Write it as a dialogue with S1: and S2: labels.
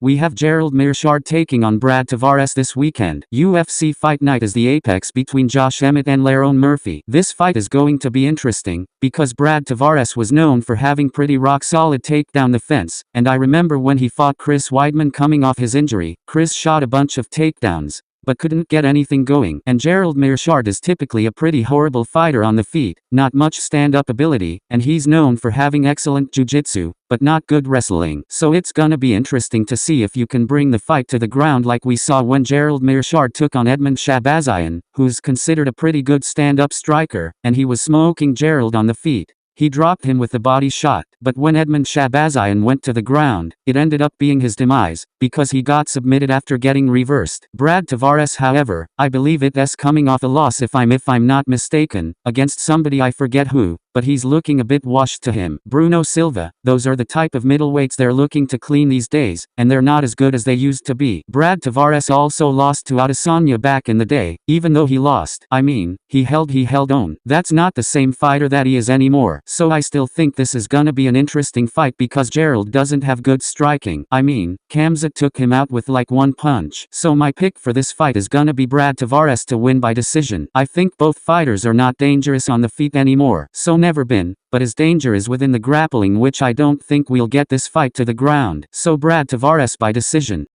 S1: We have Gerald Meerschaert taking on Brad Tavares this weekend. UFC Fight Night is the apex between Josh Emmett and Lerone Murphy. This fight is going to be interesting, because Brad Tavares was known for having pretty rock-solid takedown defense, and I remember when he fought Chris Weidman coming off his injury. Chris shot a bunch of takedowns, but couldn't get anything going. And Gerald Meerschaert is typically a pretty horrible fighter on the feet, not much stand-up ability, and he's known for having excellent jiu-jitsu, but not good wrestling. So it's gonna be interesting to see if you can bring the fight to the ground like we saw when Gerald Meerschaert took on Edmund Shabazian, who's considered a pretty good stand-up striker, and he was smoking Gerald on the feet. He dropped him with a body shot, but when Edmund Shabazian went to the ground, it ended up being his demise, because he got submitted after getting reversed. Brad Tavares, however, I believe it's coming off a loss if I'm not mistaken, against somebody I forget who, but he's looking a bit washed to him. Bruno Silva, those are the type of middleweights they're looking to clean these days, and they're not as good as they used to be. Brad Tavares also lost to Adesanya back in the day. Even though he lost, he held on. That's not the same fighter that he is anymore. So I still think this is gonna be an interesting fight because Gerald doesn't have good striking. Khamzat took him out with like one punch. So my pick for this fight is gonna be Brad Tavares to win by decision. I think both fighters are not dangerous on the feet anymore. So never been, but his danger is within the grappling, which I don't think we'll get this fight to the ground. So Brad Tavares by decision.